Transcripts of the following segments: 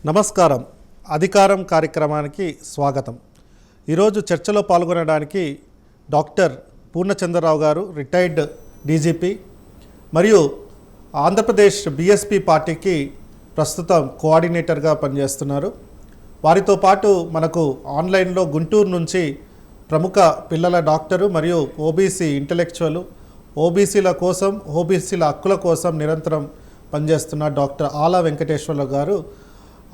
నమస్కారం. అధికారం కార్యక్రమానికి స్వాగతం. ఈరోజు చర్చలో పాల్గొనడానికి డాక్టర్ పూర్ణచంద్రరావు గారు, రిటైర్డ్ డీజీపీ మరియు ఆంధ్రప్రదేశ్ బీఎస్పీ పార్టీకి ప్రస్తుతం కోఆర్డినేటర్గా పనిచేస్తున్నారు. వారితో పాటు మనకు ఆన్లైన్లో గుంటూరు నుంచి ప్రముఖ పిల్లల డాక్టరు మరియు ఓబీసీ ఇంటలెక్చువల్, ఓబీసీల కోసం, ఓబీసీల హక్కుల కోసం నిరంతరం పనిచేస్తున్న డాక్టర్ ఆలా వెంకటేశ్వర్లు గారు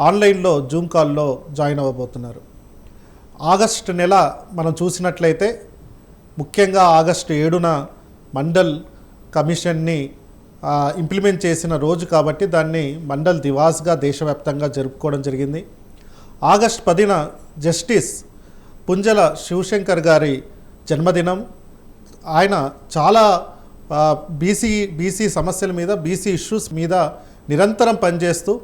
ఆన్లైన్లో జూమ్ కాల్లో జాయిన్ అవ్వబోతున్నారు. ఆగస్టు నెల మనం చూసినట్లయితే ముఖ్యంగా ఆగస్టు 7న మండల్ కమిషన్ని ఇంప్లిమెంట్ చేసిన రోజు కాబట్టి దాన్ని మండల్ దివాస్గా దేశవ్యాప్తంగా జరుపుకోవడం జరిగింది. ఆగస్టు 10న జస్టిస్ పుంజల శివశంకర్ గారి జన్మదినం. ఆయన చాలా బీసీ సమస్యల మీద, బీసీ ఇష్యూస్ మీద నిరంతరం పనిచేస్తూ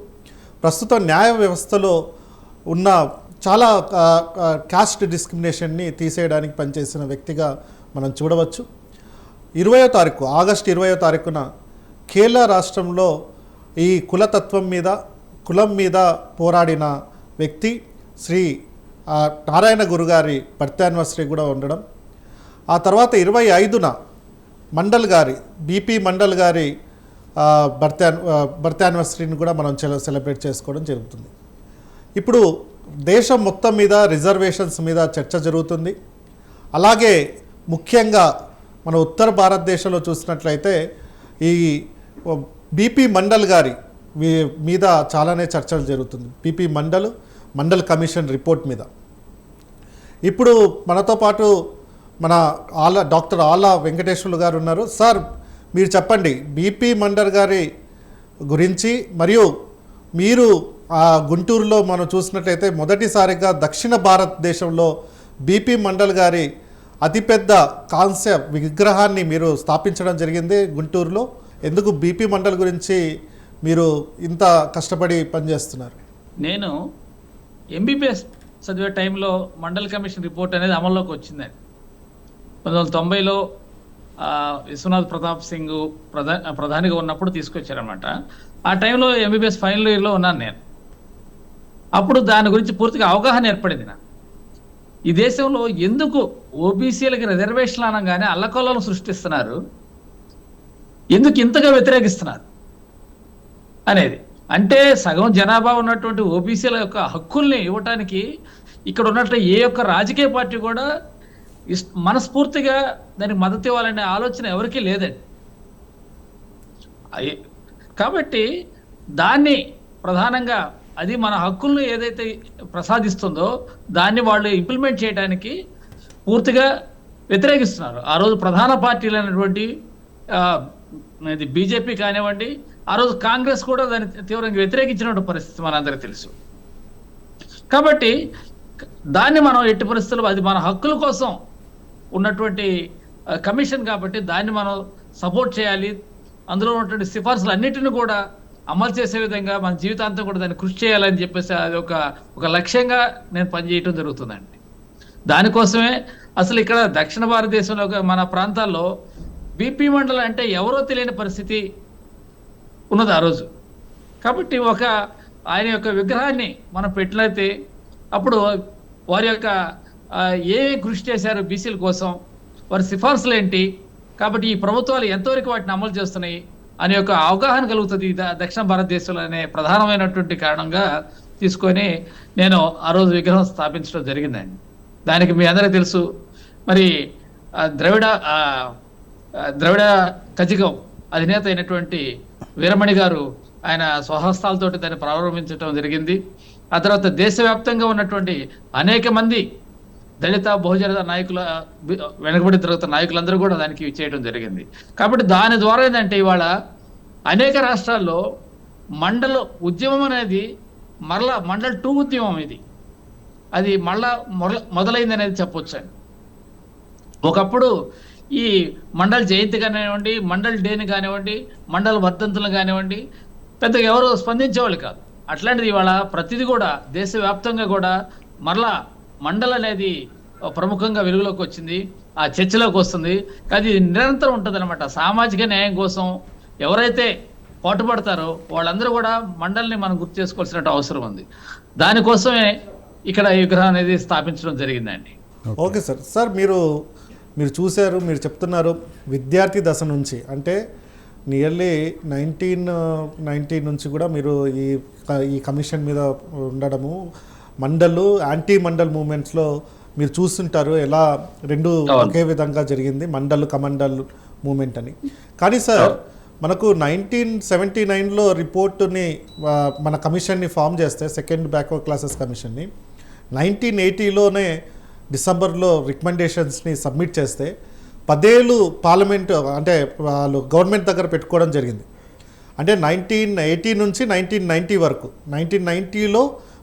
ప్రస్తుతం న్యాయ వ్యవస్థలో ఉన్న చాలా కాస్ట్ డిస్క్రిమినేషన్ని తీసేయడానికి పనిచేసిన వ్యక్తిగా మనం చూడవచ్చు. ఆగస్టు 20వ తారీఖున కేరళ రాష్ట్రంలో ఈ కులతత్వం మీద, కులం మీద పోరాడిన వ్యక్తి శ్రీ నారాయణ గురుగారి బర్త్ యానివర్సరీ కూడా ఉండడం. ఆ తర్వాత 25న మండల్ గారి, బీపీ మండల్ గారి బర్త్ యానివర్సరీని కూడా మనం సెలబ్రేట్ చేసుకోవడం జరుగుతుంది. ఇప్పుడు దేశం మొత్తం మీద రిజర్వేషన్స్ మీద చర్చ జరుగుతుంది. అలాగే ముఖ్యంగా మన ఉత్తర భారతదేశంలో చూసినట్లయితే ఈ బీపీ మండల్ గారి మీద చాలానే చర్చలు జరుగుతుంది. బీపీ మండల్ కమిషన్ రిపోర్ట్ మీద. ఇప్పుడు మనతో పాటు మన డాక్టర్ ఆలా వెంకటేశ్వర్లు గారు ఉన్నారు. సార్, మీరు చెప్పండి, బీపీ మండల్ గారి గురించి, మరియు మీరు గుంటూరులో మనం చూసినట్లయితే మొదటిసారిగా దక్షిణ భారతదేశంలో బీపీ మండల్ గారి అతిపెద్ద కాంస్య విగ్రహాన్ని మీరు స్థాపించడం జరిగింది గుంటూరులో. ఎందుకు బీపీ మండల్ గురించి మీరు ఇంత కష్టపడి పనిచేస్తున్నారు? నేను ఎంబీబీఎస్ చదివే టైంలో మండల్ కమిషన్ రిపోర్ట్ అనేది అమల్లోకి వచ్చిందండి. 1990లో విశ్వనాథ్ ప్రతాప్ సింగ్ ప్రధానిగా ఉన్నప్పుడు తీసుకొచ్చారనమాట. ఆ టైంలో ఎంబీబీఎస్ ఫైనల్ ఇయర్లో ఉన్నాను నేను. అప్పుడు దాని గురించి పూర్తిగా అవగాహన ఏర్పడింది నాకు. ఈ దేశంలో ఎందుకు ఓబీసీలకి రిజర్వేషన్లు అనగానే అల్లకొల్లను సృష్టిస్తున్నారు, ఎందుకు ఇంతగా వ్యతిరేకిస్తున్నారు అనేది. అంటే సగం జనాభా ఉన్నటువంటి ఓబీసీల యొక్క హక్కుల్ని ఇవ్వటానికి ఇక్కడ ఉన్నట్టు ఏ ఒక్క రాజకీయ పార్టీ కూడా మనస్ఫూర్తిగా దానికి మద్దతు ఇవ్వాలనే ఆలోచన ఎవరికీ లేదండి. కాబట్టి దాన్ని ప్రధానంగా అది మన హక్కులను ఏదైతే ప్రసాదిస్తుందో దాన్ని వాళ్ళు ఇంప్లిమెంట్ చేయడానికి పూర్తిగా వ్యతిరేకిస్తున్నారు. ఆ రోజు ప్రధాన పార్టీలు అయినటువంటి బీజేపీ కానివ్వండి, ఆ రోజు కాంగ్రెస్ కూడా దాన్ని తీవ్రంగా వ్యతిరేకించినటువంటి పరిస్థితి మనందరికీ తెలుసు. కాబట్టి దాన్ని మనం ఎట్టి పరిస్థితుల్లో, అది మన హక్కుల కోసం ఉన్నటువంటి కమిషన్ కాబట్టి దాన్ని మనం సపోర్ట్ చేయాలి. అందులో ఉన్నటువంటి సిఫార్సులు అన్నిటిని కూడా అమలు చేసే విధంగా మన జీవితాంతం కూడా దాన్ని కృషి చేయాలని చెప్పేసి అది ఒక లక్ష్యంగా నేను పనిచేయటం జరుగుతుందండి. దానికోసమే అసలు ఇక్కడ దక్షిణ భారతదేశంలో మన ప్రాంతాల్లో బీపీ మండల్ అంటే ఎవరో తెలియని పరిస్థితి ఉన్నది ఆ రోజు. కాబట్టి ఆయన యొక్క విగ్రహాన్ని మనం పెట్టినైతే అప్పుడు వారి యొక్క ఏ కృషి చేశారు బీసీల కోసం, వారి సిఫార్సులు ఏంటి, కాబట్టి ఈ ప్రభుత్వాలు ఎంతవరకు వాటిని అమలు చేస్తున్నాయి అనే ఒక అవగాహన కలుగుతుంది దక్షిణ భారతదేశంలో అనే ప్రధానమైనటువంటి కారణంగా తీసుకొని నేను ఆ రోజు విగ్రహం స్థాపించడం జరిగిందండి. దానికి మీ అందరికీ తెలుసు, మరి ద్రవిడ కజగం అధినేత అయినటువంటి వీరమణి గారు ఆయన స్వహస్తాలతోటి దాన్ని ప్రారంభించడం జరిగింది. ఆ తర్వాత దేశవ్యాప్తంగా ఉన్నటువంటి అనేక మంది దళిత బహుజన నాయకుల, వెనుకబడి తిరుగుతున్న నాయకులందరూ కూడా దానికి చేయడం జరిగింది. కాబట్టి దాని ద్వారా ఏంటంటే ఇవాళ అనేక రాష్ట్రాల్లో మండల ఉద్యమం అనేది మరలా మండల్ 2 ఉద్యమం అది మళ్ళా మొదలైంది అనేది చెప్పొచ్చు. ఒకప్పుడు ఈ మండల్ జయంతి కానివ్వండి, మండల్ డేని కానివ్వండి, మండల వర్ధంతులు కానివ్వండి పెద్దగా ఎవరు స్పందించేవాళ్ళు కాదు. అట్లాంటిది ఇవాళ ప్రతిదీ కూడా దేశవ్యాప్తంగా కూడా మరలా మండల్ అనేది ప్రముఖంగా వెలుగులోకి వచ్చింది, ఆ చర్చలోకి వస్తుంది. అది నిరంతరం ఉంటుంది అనమాట. సామాజిక న్యాయం కోసం ఎవరైతే పాటుపడతారో వాళ్ళందరూ కూడా మండలిని మనం గుర్తు చేసుకోవాల్సిన అవసరం ఉంది. దానికోసమే ఇక్కడ ఈ విగ్రహం అనేది స్థాపించడం జరిగిందండి. Okay sir. సార్ మీరు చూశారు, మీరు చెప్తున్నారు విద్యార్థి దశ నుంచి, అంటే నియర్లీ 1990 నుంచి కూడా మీరు ఈ కమిషన్ మీద ఉండడము, మండలు యాంటీ మండల్ మూమెంట్స్లో మీరు చూస్తుంటారు ఎలా రెండు ఒకే విధంగా జరిగింది, మండల్ కమండల్ మూమెంట్ అని. కానీ సార్ మనకు 1979లో రిపోర్టుని మన కమిషన్ని ఫామ్ చేస్తే, సెకండ్ బ్యాక్వర్డ్ క్లాసెస్ కమిషన్ని 1980లోనే డిసెంబర్లో రికమెండేషన్స్ని సబ్మిట్ చేస్తే 10 ఏళ్ళు పార్లమెంటు అంటే వాళ్ళు గవర్నమెంట్ దగ్గర పెట్టుకోవడం జరిగింది. అంటే 1980 నుంచి 1990 వరకు. 1990లో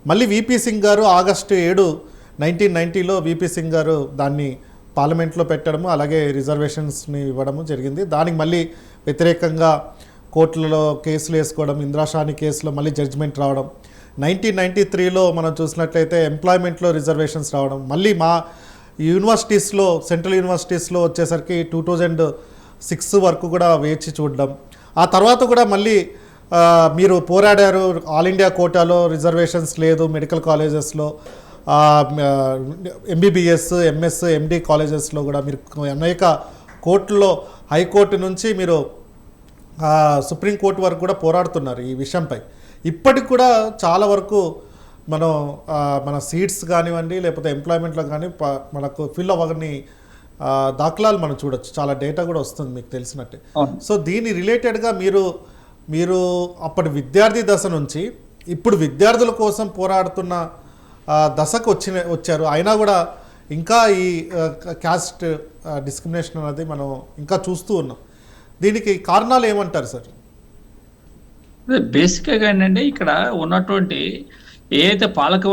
మళ్ళీ విపి సింగ్ గారు ఆగస్టు 7, 1990లో విపి సింగ్ గారు దాన్ని పార్లమెంట్లో పెట్టడము, అలాగే రిజర్వేషన్స్ని ఇవ్వడము జరిగింది. దానికి మళ్ళీ వ్యతిరేకంగా కోర్టులలో కేసులు వేసుకోవడం, ఇందిరాషాని కేసులో మళ్ళీ జడ్జిమెంట్ రావడం. 1993లో మనం చూసినట్లయితే ఎంప్లాయ్మెంట్లో రిజర్వేషన్స్ రావడం, మళ్ళీ మా యూనివర్సిటీస్లో, సెంట్రల్ యూనివర్సిటీస్లో వచ్చేసరికి 2006 వరకు కూడా వేచి చూడడం. ఆ తర్వాత కూడా మళ్ళీ మీరు పోరాడారు, ఆల్ ఇండియా కోటాలో రిజర్వేషన్స్ లేదు మెడికల్ కాలేజెస్లో, ఎంబీబీఎస్, ఎంఎస్, ఎండి కాలేజెస్లో కూడా మీరు అనేక కోర్టుల్లో, హైకోర్టు నుంచి మీరు సుప్రీంకోర్టు వరకు కూడా పోరాడుతున్నారు ఈ విషయంపై. ఇప్పటికి కూడా చాలా వరకు మన సీట్స్ కానివ్వండి, లేకపోతే ఎంప్లాయ్మెంట్లో కానీ మనకు ఫిల్ అవ్వని దాఖలాలు మనం చూడొచ్చు. చాలా డేటా కూడా వస్తుంది మీకు తెలిసినట్టే. సో దీని రిలేటెడ్గా మీరు అప్పటి విద్యార్థి దశ నుంచి ఇప్పుడు విద్యార్థుల కోసం పోరాడుతున్న దశకు వచ్చారు. అయినా కూడా ఇంకా ఈ క్యాస్ట్ డిస్క్రిమినేషన్ అనేది మనం ఇంకా చూస్తూ ఉన్నాం. దీనికి కారణాలు ఏమంటారు సార్? బేసిక్గా ఏంటంటే ఇక్కడ ఉన్నటువంటి ఏదైతే పాలక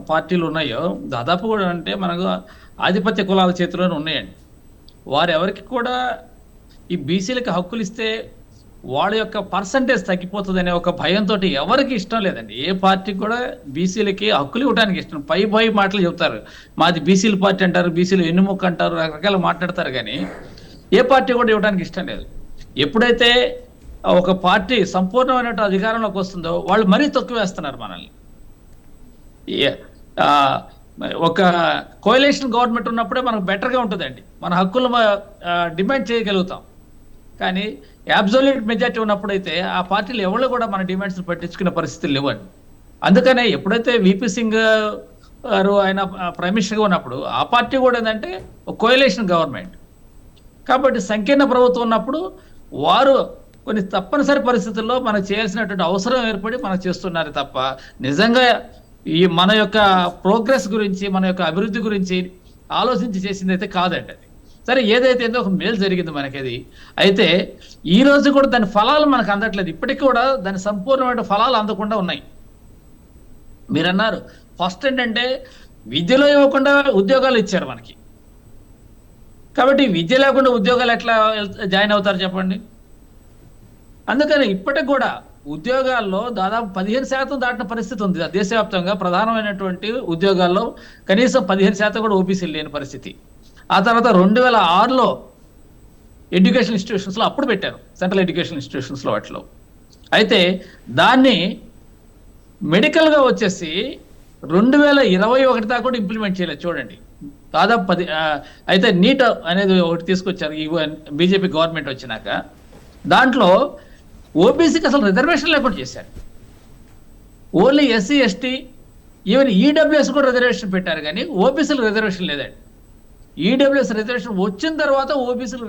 పార్టీలు ఉన్నాయో దాదాపు కూడా అంటే మనకు ఆధిపత్య కులాల చేతిలోనే ఉన్నాయండి. వారెవరికి కూడా ఈ బీసీలకి హక్కులు ఇస్తే వాళ్ళ యొక్క పర్సంటేజ్ తగ్గిపోతుంది అనే ఒక భయంతో ఎవరికి ఇష్టం లేదండి. ఏ పార్టీకి కూడా బీసీలకి హక్కులు ఇవ్వడానికి ఇష్టం. పై మాటలు చెప్తారు, మాది బీసీల పార్టీ అంటారు, బీసీలు ఎన్నుముక్క అంటారు, రకరకాల మాట్లాడతారు. కానీ ఏ పార్టీ కూడా ఇవ్వడానికి ఇష్టం లేదు. ఎప్పుడైతే ఒక పార్టీ సంపూర్ణమైన అధికారంలోకి వస్తుందో వాళ్ళు మరీ తక్కువ వేస్తున్నారు మనల్ని. ఒక కోయలేషన్ గవర్నమెంట్ ఉన్నప్పుడే మనకు బెటర్గా ఉంటుందండి, మన హక్కులు డిమాండ్ చేయగలుగుతాం. కానీ అబ్సల్యూట్ మెజార్టీ ఉన్నప్పుడైతే ఆ పార్టీలు ఎవరు కూడా మన డిమాండ్స్ పట్టించుకునే పరిస్థితులు లేవండి. అందుకనే ఎప్పుడైతే విపి సింగ్ గారు ఆయన ప్రైమ్ మినిస్టర్గా ఉన్నప్పుడు ఆ పార్టీ కూడా ఏంటంటే ఒక కోయలేషన్ గవర్నమెంట్. కాబట్టి సంకీర్ణ ప్రభుత్వం ఉన్నప్పుడు వారు కొన్ని తప్పనిసరి పరిస్థితుల్లో మనకు చేయాల్సినటువంటి అవసరం ఏర్పడి మనం చేస్తున్నారు తప్ప నిజంగా ఈ మన యొక్క ప్రోగ్రెస్ గురించి, మన యొక్క అభివృద్ధి గురించి ఆలోచించి చేసింది అయితే కాదండి అది. సరే, ఏదైతే ఏందో ఒక మేలు జరిగింది మనకి అది. అయితే ఈ రోజు కూడా దాని ఫలాలు మనకు అందట్లేదు. ఇప్పటికీ కూడా దాని సంపూర్ణమైన ఫలాలు అందకుండా ఉన్నాయి. మీరు అన్నారు ఫస్ట్ ఏంటంటే విద్యలో ఇవ్వకుండా ఉద్యోగాలు ఇచ్చారు మనకి. కాబట్టి విద్య లేకుండా ఉద్యోగాలు ఎట్లా జాయిన్ అవుతారు చెప్పండి. అందుకని ఇప్పటికి కూడా ఉద్యోగాల్లో దాదాపు 15% దాటిన పరిస్థితి ఉంది దేశవ్యాప్తంగా. ప్రధానమైనటువంటి ఉద్యోగాల్లో కనీసం 15% కూడా ఓబీసీలు లేని పరిస్థితి. ఆ తర్వాత 2006లో ఎడ్యుకేషన్ ఇన్స్టిట్యూషన్స్లో అప్పుడు పెట్టారు, సెంట్రల్ ఎడ్యుకేషన్ ఇన్స్టిట్యూషన్స్లో వాటిలో. అయితే దాన్ని మెడికల్గా వచ్చేసి 2021 దాకా కూడా ఇంప్లిమెంట్ చేయలేదు చూడండి. దాదాపు అయితే నీట్ అనేది ఒకటి తీసుకొచ్చారు ఈ బీజేపీ గవర్నమెంట్ వచ్చినాక. దాంట్లో ఓబీసీకి అసలు రిజర్వేషన్ లేకుండా చేశారు. Only SC, ST, even EWS కూడా రిజర్వేషన్ పెట్టారు, కానీ ఓబీసీలు రిజర్వేషన్ లేదండి. ఈడబ్ల్యూఎస్ రిజర్వేషన్ వచ్చిన తర్వాత ఓబీసీలు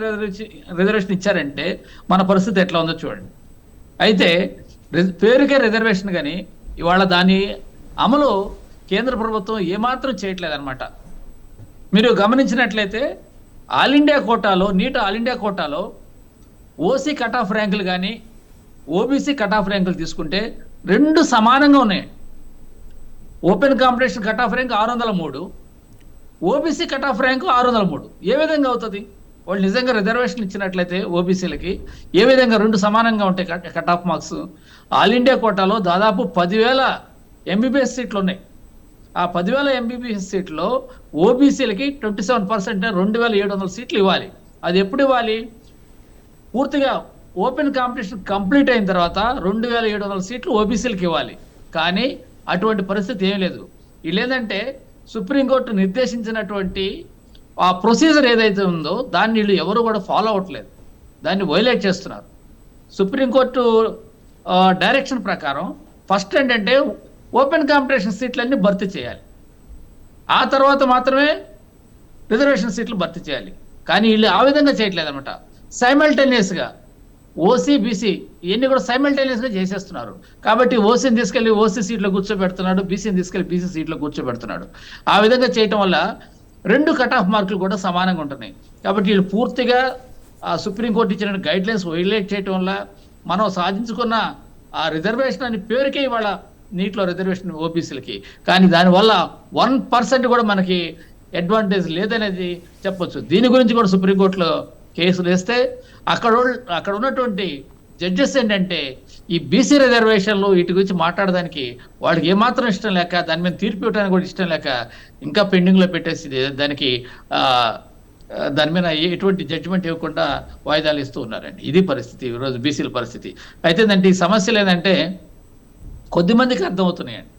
రిజర్వేషన్ ఇచ్చారంటే మన పరిస్థితి ఎట్లా ఉందో చూడండి. అయితే పేరుకే రిజర్వేషన్, కానీ ఇవాళ దాని అమలు కేంద్ర ప్రభుత్వం ఏమాత్రం చేయట్లేదన్నమాట. మీరు గమనించినట్లయితే ఆల్ ఇండియా కోటాలో, నీట్ ఆల్ ఇండియా కోటాలో ఓసీ కట్ ఆఫ్ ర్యాంకులు కానీ ఓబీసీ కట్ ఆఫ్ ర్యాంకులు తీసుకుంటే రెండు సమానంగా ఉన్నాయి. Open competition cut off rank 603, OBC cut off rank 603. ఏ విధంగా అవుతుంది? వాళ్ళు నిజంగా రిజర్వేషన్ ఇచ్చినట్లయితే ఓబీసీలకి ఏ విధంగా రెండు సమానంగా ఉంటాయి cut off marks? All India కోటాలో దాదాపు 10,000 ఎంబీబీఎస్ సీట్లు ఉన్నాయి. ఆ 10,000 ఎంబీబీఎస్ సీట్లో ఓబీసీలకి 27% 2,700 సీట్లు ఇవ్వాలి. అది ఎప్పుడు ఇవ్వాలి? పూర్తిగా ఓపెన్ కాంపిటీషన్ కంప్లీట్ అయిన తర్వాత 2700 సీట్లు ఓబీసీలకు ఇవ్వాలి. కానీ అటువంటి పరిస్థితి ఏం లేదు. వీళ్ళు ఏంటంటే సుప్రీంకోర్టు నిర్దేశించినటువంటి ఆ ప్రొసీజర్ ఏదైతే ఉందో దాన్ని వీళ్ళు ఎవరు కూడా ఫాలో అవ్వట్లేదు, దాన్ని వైలేట్ చేస్తున్నారు. సుప్రీంకోర్టు డైరెక్షన్ ప్రకారం ఫస్ట్ ఏంటంటే ఓపెన్ కాంపిటీషన్ సీట్లన్నీ భర్తీ చేయాలి, ఆ తర్వాత మాత్రమే రిజర్వేషన్ సీట్లు భర్తీ చేయాలి. కానీ వీళ్ళు ఆ విధంగా చేయట్లేదు అనమాట. సైమల్టేనియస్గా ఓసీ బీసీ ఇవన్నీ కూడా సైమల్టేనియస్గా చేసేస్తున్నారు. కాబట్టి ఓసీని తీసుకెళ్లి ఓసీ సీట్లో కూర్చోబెడుతున్నాడు, బీసీని తీసుకెళ్లి బీసీ సీట్లో కూర్చోబెడుతున్నాడు. ఆ విధంగా చేయటం వల్ల 2 కట్ ఆఫ్ మార్కులు కూడా సమానంగా ఉంటున్నాయి. కాబట్టి వీళ్ళు పూర్తిగా సుప్రీంకోర్టు ఇచ్చిన గైడ్ లైన్స్ వైలేట్ చేయటం వల్ల మనం సాధించుకున్న ఆ రిజర్వేషన్ అని పేరుకే ఇవాళ నీటిలో రిజర్వేషన్ ఓబీసీలకి, కానీ దానివల్ల 1% కూడా మనకి అడ్వాంటేజ్ లేదనేది చెప్పొచ్చు. దీని గురించి కూడా సుప్రీంకోర్టులో కేసులు వేస్తే అక్కడ ఉన్నటువంటి జడ్జెస్ ఏంటంటే ఈ బీసీ రిజర్వేషన్లు వీటి గురించి మాట్లాడడానికి వాళ్ళకి ఏమాత్రం ఇష్టం లేక, దాని మీద తీర్పు ఇవ్వడానికి కూడా ఇష్టం లేక ఇంకా పెండింగ్లో పెట్టేసి దాని మీద ఎటువంటి జడ్జిమెంట్ ఇవ్వకుండా వాయిదాలు ఇస్తూ ఉన్నారండి. ఇది పరిస్థితి ఈరోజు బీసీల పరిస్థితి. అయితే ఈ సమస్యలు ఏంటంటే కొద్ది మందికి అర్థమవుతున్నాయండి,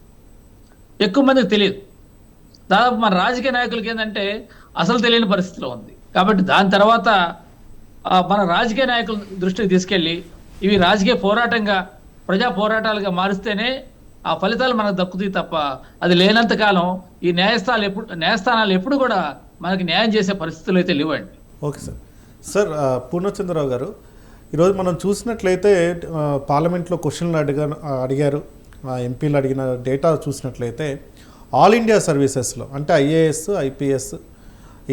ఎక్కువ మందికి తెలియదు. దాదాపు మన రాజకీయ నాయకులకి ఏంటంటే అసలు తెలియని పరిస్థితిలో ఉంది. కాబట్టి దాని తర్వాత మన రాజకీయ నాయకుల దృష్టికి తీసుకెళ్ళి ఇవి రాజకీయ పోరాటంగా, ప్రజా పోరాటాలుగా మారిస్తేనే ఆ ఫలితాలు మనకు దక్కుతాయి తప్ప అది లేనంత కాలం ఈ న్యాయస్థానాలు ఎప్పుడు కూడా మనకి న్యాయం చేసే పరిస్థితులు అయితే లేవండి. Okay sir. పూర్ణచంద్రరావు గారు, ఈరోజు మనం చూసినట్లయితే పార్లమెంట్లో క్వశ్చన్లు అడిగారు, ఎంపీలు అడిగిన డేటా చూసినట్లయితే ఆల్ ఇండియా సర్వీసెస్లో అంటే ఐఏఎస్ ఐపీఎస్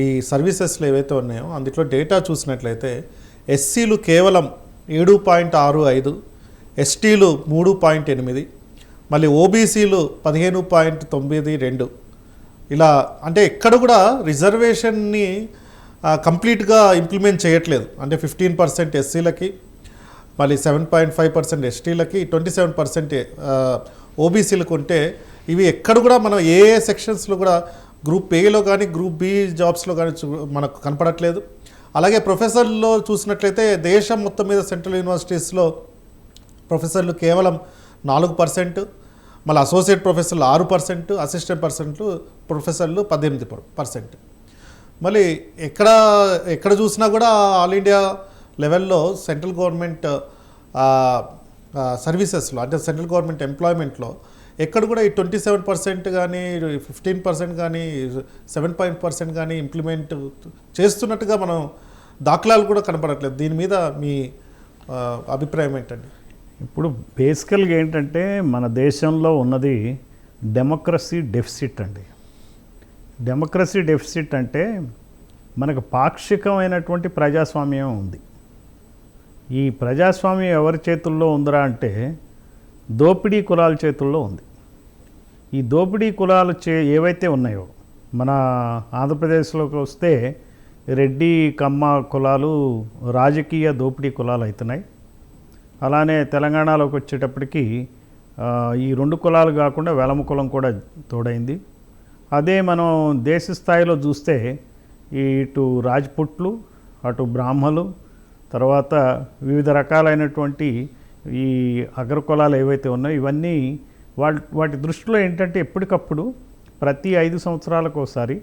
ఈ సర్వీసెస్లో ఏవైతే ఉన్నాయో అందులో డేటా చూసినట్లయితే ఎస్సీలు కేవలం 7.65, ఎస్టీలు 3.8, మళ్ళీ ఓబీసీలు 15.92. ఇలా అంటే ఎక్కడ కూడా రిజర్వేషన్ని కంప్లీట్గా ఇంప్లిమెంట్ చేయట్లేదు. అంటే 15% ఎస్సీలకి, మళ్ళీ 7.5% ఎస్టీలకి, 27% ఓబీసీలకు ఉంటే ఇవి ఎక్కడ కూడా మనం ఏ సెక్షన్స్లో కూడా గ్రూప్ ఏలో కానీ గ్రూప్ బి జాబ్స్లో కానీ మనకు కనపడట్లేదు. అలాగే ప్రొఫెసర్లో చూసినట్లయితే దేశం మొత్తం మీద సెంట్రల్ యూనివర్సిటీస్లో ప్రొఫెసర్లు కేవలం 4%, మళ్ళీ అసోసియేట్ ప్రొఫెసర్లు 6%, అసిస్టెంట్ ప్రొఫెసర్లు 18%. మళ్ళీ ఎక్కడ చూసినా కూడా ఆల్ ఇండియా లెవెల్లో సెంట్రల్ గవర్నమెంట్ సర్వీసెస్లో అంటే సెంట్రల్ గవర్నమెంట్ ఎంప్లాయ్మెంట్లో ఎక్కడ కూడా ఈ 27% కానీ 15% కానీ 7% కానీ ఇంప్లిమెంట్ చేస్తున్నట్టుగా మనం దాఖలాలు కూడా కనపడట్లేదు. దీని మీద మీ అభిప్రాయం ఏంటండి? ఇప్పుడు బేసికల్గా ఏంటంటే మన దేశంలో ఉన్నది డెమోక్రసీ డెఫిసిట్ అండి. డెమోక్రసీ డెఫిసిట్ అంటే మనకు పాక్షికమైనటువంటి ప్రజాస్వామ్యం ఉంది. ఈ ప్రజాస్వామ్యం ఎవరి చేతుల్లో ఉందిరా అంటే దోపిడీ కులాల చేతుల్లో ఉంది. ఈ దోపిడీ కులాలు ఏవైతే ఉన్నాయో మన ఆంధ్రప్రదేశ్లోకి వస్తే రెడ్డి కమ్మ కులాలు రాజకీయ దోపిడీ కులాలు అవుతున్నాయి. అలానే తెలంగాణలోకి వచ్చేటప్పటికి ఈ 2 కులాలు కాకుండా వెలమ కులం కూడా తోడైంది. అదే మనం దేశ స్థాయిలో చూస్తే ఇటు రాజ్పుట్లు, అటు బ్రాహ్మలు, తర్వాత వివిధ రకాలైనటువంటి ఈ అగ్ర కులాలు ఏవైతే ఉన్నాయో ఇవన్నీ వాటి దృష్టిలో ఏంటంటే ఎప్పటికప్పుడు ప్రతి 5 సంవత్సరాలకు ఒకసారి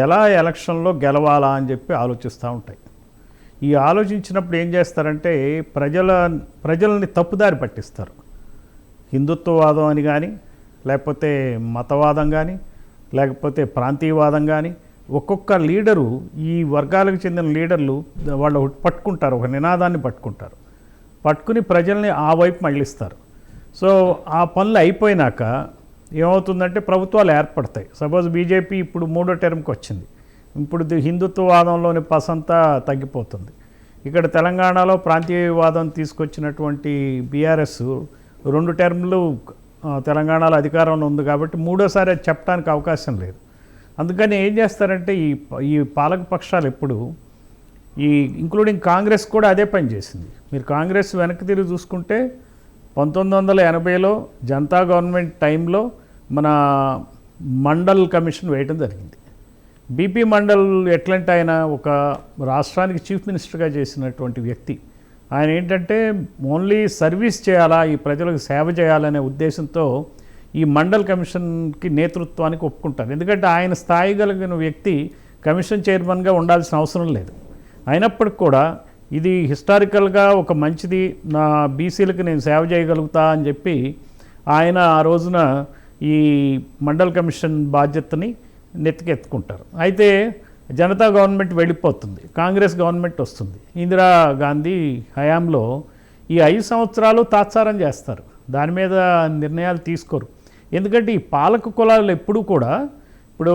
ఎలా ఎలక్షన్లో గెలవాలా అని చెప్పి ఆలోచిస్తూ ఉంటాయి. ఈ ఆలోచించినప్పుడు ఏం చేస్తారంటే ప్రజల్ని తప్పుదారి పట్టిస్తారు. హిందుత్వవాదం అని కానీ, లేకపోతే మతవాదం కానీ, లేకపోతే ప్రాంతీయవాదం కానీ, ఒక్కొక్క లీడరు ఈ వర్గాలకు చెందిన లీడర్లు వాళ్ళు పట్టుకుంటారు, ఒక నినాదాన్ని పట్టుకుని ప్రజల్ని ఆ వైపు మళ్ళిస్తారు. సో ఆ పనులు అయిపోయినాక ఏమవుతుందంటే ప్రభుత్వాలు ఏర్పడతాయి. సపోజ్ బీజేపీ ఇప్పుడు 3వ టర్మ్కి వచ్చింది. ఇప్పుడు హిందుత్వవాదంలోని పసంతా తగ్గిపోతుంది. ఇక్కడ తెలంగాణలో ప్రాంతీయవాదం తీసుకొచ్చినటువంటి బీఆర్ఎస్ 2 టర్మ్లు తెలంగాణలో అధికారంలో ఉంది కాబట్టి 3వసారి అది చెప్పడానికి అవకాశం లేదు. అందుకని ఏం చేస్తారంటే ఈ పాలక పక్షాలు ఎప్పుడు ఇంక్లూడింగ్ కాంగ్రెస్ కూడా అదే పని చేసింది. మీరు కాంగ్రెస్ వెనక్కి తిరిగి చూసుకుంటే 1980లో జనతా గవర్నమెంట్ టైంలో మన మండల్ కమిషన్ వేయడం జరిగింది. బీపీ మండల్ ఎట్లంటే ఆయన ఒక రాష్ట్రానికి చీఫ్ మినిస్టర్గా చేసినటువంటి వ్యక్తి. ఆయన ఏంటంటే ఓన్లీ సర్వీస్ చేయాలా, ఈ ప్రజలకు సేవ చేయాలనే ఉద్దేశంతో ఈ మండల్ కమిషన్కి నేతృత్వానికి ఒప్పుకుంటారు. ఎందుకంటే ఆయన స్థాయి కలిగిన వ్యక్తి కమిషన్ చైర్మన్గా ఉండాల్సిన అవసరం లేదు. అయినప్పటికి కూడా ఇది హిస్టారికల్గా ఒక మంచిది, నా బీసీలకు నేను సేవ చేయగలుగుతా అని చెప్పి ఆయన ఆ రోజున ఈ మండల్ కమిషన్ బాధ్యతని నెత్తికెత్తుకుంటారు. అయితే జనతా గవర్నమెంట్ వెళ్ళిపోతుంది, కాంగ్రెస్ గవర్నమెంట్ వస్తుంది. ఇందిరా గాంధీ హయాంలో ఈ 5 సంవత్సరాలు తాత్సారం చేస్తారు, దాని మీద నిర్ణయాలు తీసుకోరు. ఎందుకంటే ఈ పాలక కులాలు ఎప్పుడూ కూడా, ఇప్పుడు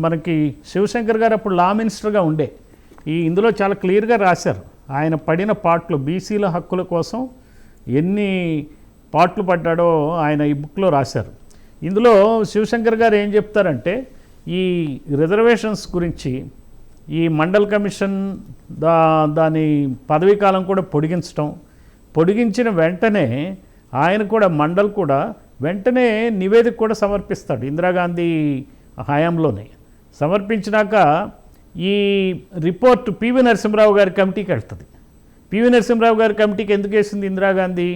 మనకి శివశంకర్ గారు అప్పుడు లా మినిస్టర్గా ఉండే, ఇందులో చాలా క్లియర్గా రాశారు ఆయన పడిన పాటలు, బీసీల హక్కుల కోసం ఎన్ని పాటలు పడ్డాడో ఆయన ఈ బుక్లో రాశారు. ఇందులో శివశంకర్ గారు ఏం చెప్తారంటే ఈ రిజర్వేషన్స్ గురించి, ఈ మండల్ కమిషన్ దాని పదవీ కాలం కూడా పొడిగించిన వెంటనే ఆయన కూడా మండల్ కూడా వెంటనే నివేదిక కూడా సమర్పిస్తాడు ఇందిరాగాంధీ హయాంలోనే. సమర్పించినాక ఈ రిపోర్ట్ పివి నరసింహరావు గారి కమిటీకి వెళ్తుంది. పివి నరసింహరావు గారి కమిటీకి ఎందుకు వేసింది ఇందిరాగాంధీ?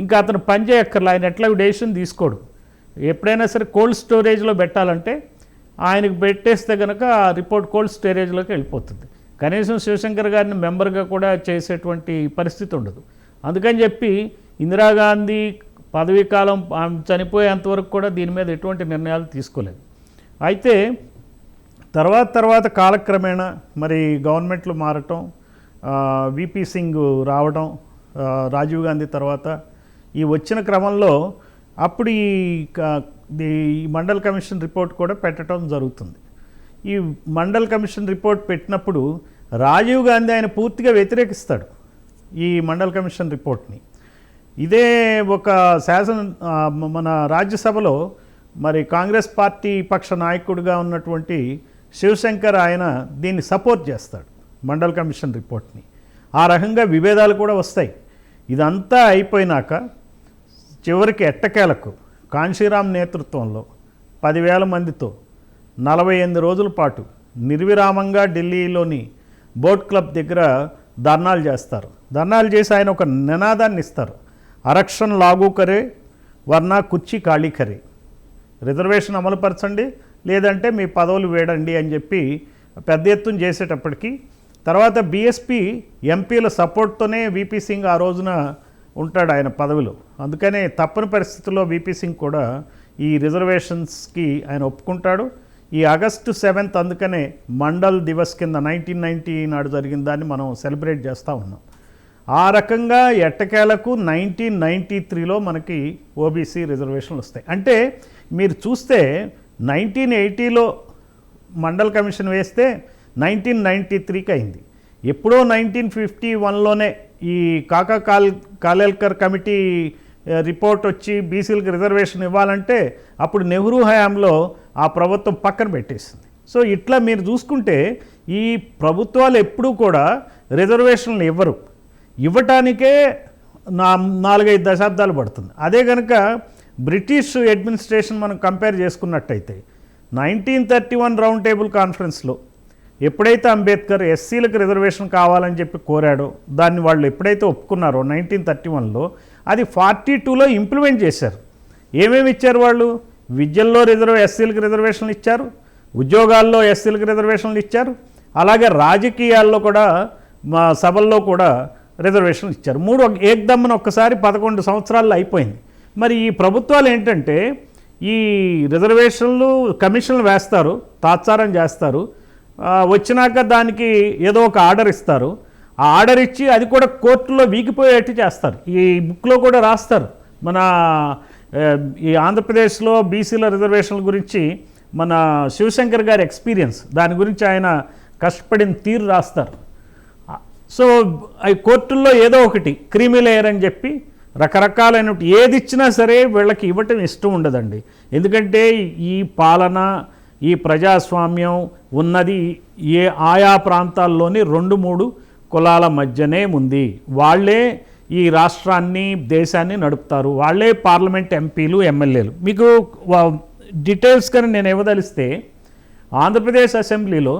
ఇంకా అతను పనిచేయక్కర్లా, ఆయన ఎట్లా డెసిషన్ తీసుకోడు. ఎప్పుడైనా సరే కోల్డ్ స్టోరేజ్లో పెట్టాలంటే ఆయనకు పెట్టేస్తే కనుక ఆ రిపోర్ట్ కోల్డ్ స్టోరేజ్లోకి వెళ్ళిపోతుంది. కనీసం శివశంకర్ గారిని మెంబర్గా కూడా చేసేటువంటి పరిస్థితి ఉండదు. అందుకని చెప్పి ఇందిరాగాంధీ పదవీ కాలం చనిపోయేంతవరకు కూడా దీని మీద ఎటువంటి నిర్ణయాలు తీసుకోలేదు. అయితే తర్వాత కాలక్రమేణా మరి గవర్నమెంట్లు మారటం, విపి సింగ్ రావడం, రాజీవ్ గాంధీ తర్వాత ఈ వచ్చిన క్రమంలో అప్పుడు ఈ మండల్ కమిషన్ రిపోర్ట్ కూడా పెట్టడం జరుగుతుంది. ఈ మండల్ కమిషన్ రిపోర్ట్ పెట్టినప్పుడు రాజీవ్ గాంధీ ఆయన పూర్తిగా వ్యతిరేకిస్తాడు ఈ మండల్ కమిషన్ రిపోర్ట్ని. ఇదే ఒక మన రాజ్యసభలో మరి కాంగ్రెస్ పార్టీ పక్ష నాయకుడిగా ఉన్నటువంటి శివశంకర్ ఆయన దీన్ని సపోర్ట్ చేస్తాడు మండల్ కమిషన్ రిపోర్ట్ని. ఆ రకంగా విభేదాలు కూడా వస్తాయి. ఇదంతా అయిపోయినాక చివరికి ఎట్టకేలకు కాంశీరామ్ నేతృత్వంలో 10,000 మందితో 48 రోజుల పాటు నిర్విరామంగా ఢిల్లీలోని బోట్ క్లబ్ దగ్గర ధర్నాలు చేస్తారు. ధర్నాలు చేసి ఆయన ఒక నినాదాన్ని ఇస్తారు, ఆరక్షణ లాగు కరే వర్నా కుర్చీ ఖాళీ కరే, రిజర్వేషన్ అమలుపరచండి లేదంటే మీ పదవులు వేడండి అని చెప్పి పెద్ద ఎత్తున చేసేటప్పటికి తర్వాత బీఎస్పీ ఎంపీల సపోర్ట్తోనే విపి సింగ్ ఆ రోజున ఉంటాడు ఆయన పదవిలో. అందుకనే తప్పని పరిస్థితుల్లో విపి సింగ్ కూడా ఈ రిజర్వేషన్స్కి ఆయన ఒప్పుకుంటాడు. ఈ ఆగస్టు 7th అందుకనే మండల్ దివస్ కింద 1990 నాడు జరిగిన దాన్ని మనం సెలబ్రేట్ చేస్తూ ఉన్నాం. ఆ రకంగా ఎట్టకేలకు 1993లో మనకి ఓబీసీ రిజర్వేషన్లు వస్తాయి. అంటే మీరు చూస్తే 1980లో మండల్ కమిషన్ వేస్తే 1993కి అయింది. ఎప్పుడో 1951లోనే ఈ కాలేల్కర్ కమిటీ రిపోర్ట్ వచ్చి బీసీలకు రిజర్వేషన్ ఇవ్వాలంటే అప్పుడు నెహ్రూ హయాంలో ఆ ప్రభుత్వం పక్కన పెట్టేసింది. సో ఇట్లా మీరు చూసుకుంటే ఈ ప్రభుత్వాలు ఎప్పుడూ కూడా రిజర్వేషన్లు ఇవ్వటానికే 4-5 దశాబ్దాలు పడుతుంది. అదే కనుక బ్రిటిష్ అడ్మినిస్ట్రేషన్ మనం కంపేర్ చేసుకున్నట్టయితే 1931 రౌండ్ టేబుల్ కాన్ఫరెన్స్లో ఎప్పుడైతే అంబేద్కర్ ఎస్సీలకు రిజర్వేషన్ కావాలని చెప్పి కోరాడో, దాన్ని వాళ్ళు ఎప్పుడైతే ఒప్పుకున్నారో 1931లో, అది 42లో ఇంప్లిమెంట్ చేశారు. ఏమేమి ఇచ్చారు వాళ్ళు? విద్యల్లో ఎస్సీలకు రిజర్వేషన్లు ఇచ్చారు, ఉద్యోగాల్లో ఎస్సీలకు రిజర్వేషన్లు ఇచ్చారు, అలాగే రాజకీయాల్లో కూడా మా సభల్లో కూడా రిజర్వేషన్లు ఇచ్చారు. 3 ఏకదమ్మన ఒక్కసారి 11 సంవత్సరాల్లో అయిపోయింది. మరి ఈ ప్రభుత్వాలు ఏంటంటే ఈ రిజర్వేషన్లు కమిషన్లు వేస్తారు, తాత్సారం చేస్తారు, వచ్చినాక దానికి ఏదో ఒక ఆర్డర్ ఇస్తారు. ఆ ఆర్డర్ ఇచ్చి అది కూడా కోర్టులో వీగిపోయేట్టు చేస్తారు. ఈ బుక్లో కూడా రాస్తారు. మన ఈ ఆంధ్రప్రదేశ్లో బీసీల రిజర్వేషన్ల గురించి మన శివశంకర్ గారి ఎక్స్పీరియన్స్, దాని గురించి ఆయన కష్టపడిన తీరు రాస్తారు. సో ఈ కోర్టుల్లో ఏదో ఒకటి క్రీమీ లేయర్ అని చెప్పి రకరకాలైన ఏది ఇచ్చినా సరే వీళ్ళకి ఇవ్వటం ఇష్టం ఉండదండి. ఎందుకంటే ఈ పాలన, ఈ ప్రజాస్వామ్యం ఉన్నది ఆయా ప్రాంతాల్లోని 2-3 కులాల మధ్యనే ఉంది. వాళ్ళే ఈ రాష్ట్రాన్ని, దేశాన్ని నడుపుతారు. వాళ్ళే పార్లమెంట్ ఎంపీలు, ఎమ్మెల్యేలు. మీకు డీటెయిల్స్ కానీ నేను ఇవ్వదలిస్తే ఆంధ్రప్రదేశ్ అసెంబ్లీలో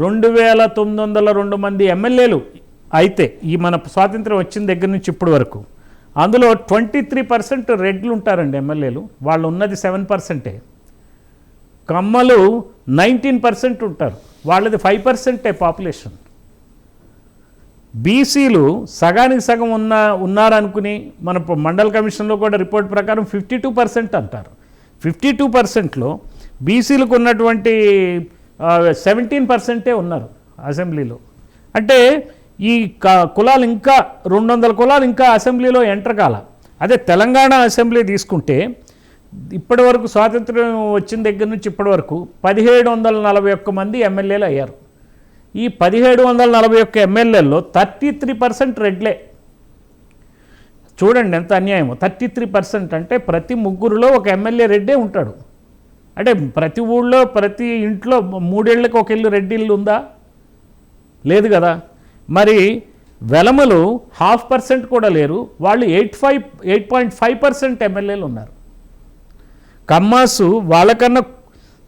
2,902 మంది ఎమ్మెల్యేలు అయితే ఈ మన స్వాతంత్రం వచ్చిన దగ్గర నుంచి ఇప్పటి వరకు అందులో 23% రెడ్లు ఉంటారండి ఎమ్మెల్యేలు, వాళ్ళు ఉన్నది 7%. కమ్మలు 19% ఉంటారు, వాళ్ళది 5% పాపులేషన్. బీసీలు సగానికి సగం ఉన్నారనుకుని మన మండల్ కమిషన్లో కూడా రిపోర్ట్ ప్రకారం 52% అంటారు. 52%లో బీసీలకు ఉన్నటువంటి 17% ఉన్నారు అసెంబ్లీలో. అంటే ఈ కులాలు ఇంకా 200 కులాలు ఇంకా అసెంబ్లీలో ఎంటర్ కాల. అదే తెలంగాణ అసెంబ్లీ తీసుకుంటే ఇప్పటి వరకు స్వాతంత్రం వచ్చిన దగ్గర నుంచి ఇప్పటి వరకు 1741 మంది ఎమ్మెల్యేలు అయ్యారు. ఈ 1741 ఎమ్మెల్యేల్లో 33% రెడ్లే. చూడండి ఎంత అన్యాయం. 33% అంటే ప్రతి ముగ్గురులో ఒక ఎమ్మెల్యే రెడ్డే ఉంటాడు. అంటే ప్రతి ఊళ్ళో ప్రతి ఇంట్లో 3 ఏళ్ళకి ఒక ఇల్లు రెడ్డి ఇల్లు ఉందా? లేదు కదా. మరి వెలమలు 0.5% కూడా లేరు, వాళ్ళు 8.5% ఎమ్మెల్యేలు ఉన్నారు. కమ్మాసు వాళ్ళకన్నా